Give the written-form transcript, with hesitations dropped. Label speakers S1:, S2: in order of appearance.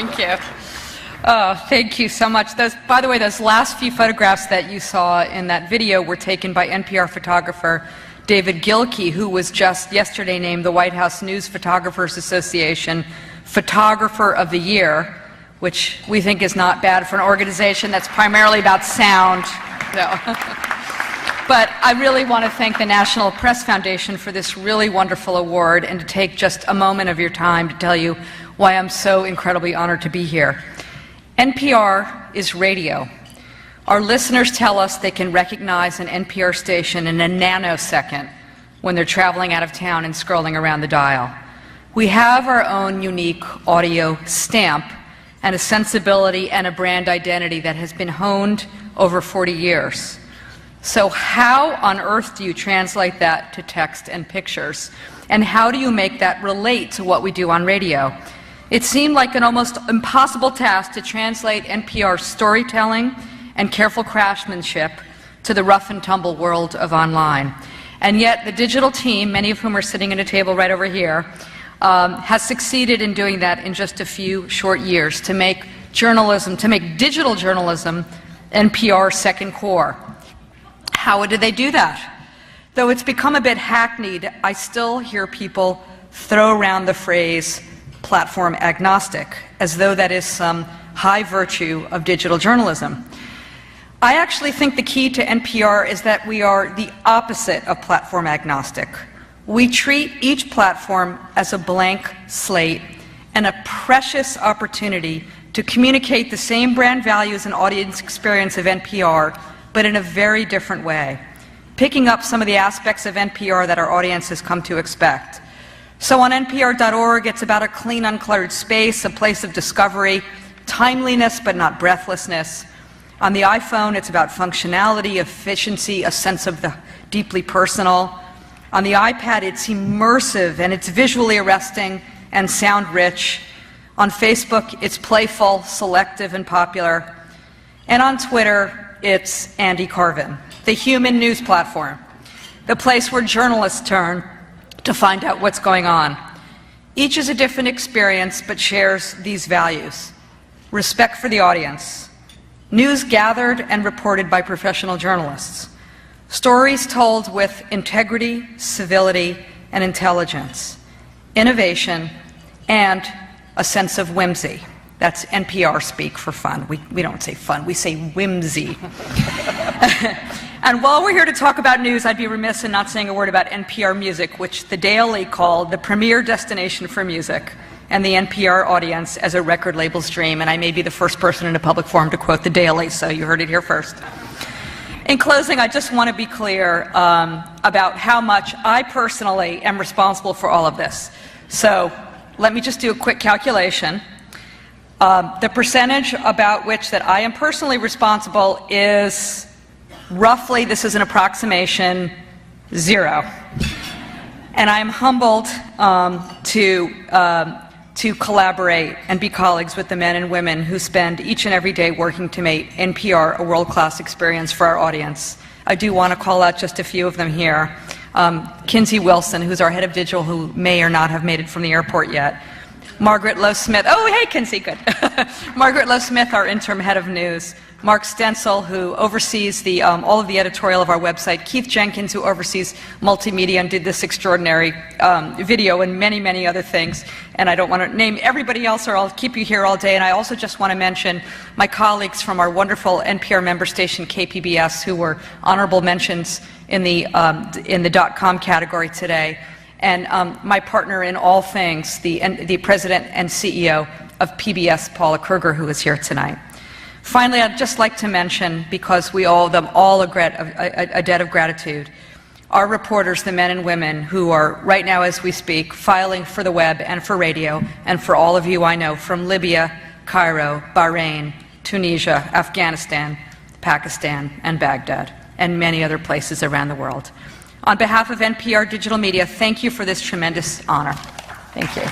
S1: Thank you. Oh, thank you so much. By the way, those last few photographs that you saw in that video were taken by NPR photographer David Gilkey, who was just yesterday named the White House News Photographers Association Photographer of the Year, which we think is not bad for an organization that's primarily about sound. No. But I really want to thank the National Press Foundation for this really wonderful award and to take just a moment of your time to tell you why I'm so incredibly honored to be here. NPR is radio. Our listeners tell us they can recognize an NPR station in a nanosecond when they're traveling out of town and scrolling around the dial. We have our own unique audio stamp and a sensibility and a brand identity that has been honed over 40 years. So how on earth do you translate that to text and pictures? And how do you make that relate to what we do on radio? It seemed like an almost impossible task to translate NPR's storytelling and careful craftsmanship to the rough and tumble world of online. And yet the digital team, many of whom are sitting at a table right over here, has succeeded in doing that in just a few short years to make journalism, to make digital journalism NPR's second core. How did they do that? Though it's become a bit hackneyed, I still hear people throw around the phrase platform agnostic, as though that is some high virtue of digital journalism. I actually think the key to NPR is that we are the opposite of platform agnostic. We treat each platform as a blank slate and a precious opportunity to communicate the same brand values and audience experience of NPR, but in a very different way, picking up some of the aspects of NPR that our audience has come to expect. So on npr.org, it's about a clean, uncluttered space, a place of discovery, timeliness but not breathlessness. On the iPhone, it's about functionality, efficiency, a sense of the deeply personal. On the iPad, it's immersive and it's visually arresting and sound rich. On Facebook, it's playful, selective, and popular. And on Twitter, it's Andy Carvin, the human news platform, the place where journalists turn to find out what's going on. Each is a different experience, but shares these values: respect for the audience, news gathered and reported by professional journalists, stories told with integrity, civility, and intelligence, innovation, and a sense of whimsy. That's NPR speak for fun. We don't say fun, we say whimsy. And while we're here to talk about news, I'd be remiss in not saying a word about NPR Music, which the Daily called the premier destination for music and the NPR audience as a record label's dream. And I may be the first person in a public forum to quote the Daily, so you heard it here first. In closing, I just want to be clear about how much I personally am responsible for all of this. So let me just do a quick calculation. The percentage about which that I am personally responsible is roughly, this is an approximation, 0. And I am humbled to collaborate and be colleagues with the men and women who spend each and every day working to make NPR a world-class experience for our audience. I do want to call out just a few of them here. Kinsey Wilson, who's our head of digital, who may or not have made it from the airport yet. Margaret Lowe-Smith, oh hey Kinsey, good. Margaret Lowe-Smith, our interim head of news. Mark Stencil, who oversees all of the editorial of our website. Keith Jenkins, who oversees multimedia and did this extraordinary video and many, many other things. And I don't want to name everybody else or I'll keep you here all day. And I also just want to mention my colleagues from our wonderful NPR member station, KPBS, who were honorable mentions in the .com category today. And my partner in all things, the president and CEO of PBS, Paula Kruger, who is here tonight. Finally, I'd just like to mention, because we owe them all a debt of gratitude, our reporters, the men and women who are right now as we speak filing for the web and for radio, and for all of you I know from Libya, Cairo, Bahrain, Tunisia, Afghanistan, Pakistan, and Baghdad, and many other places around the world. On behalf of NPR Digital Media, thank you for this tremendous honor. Thank you.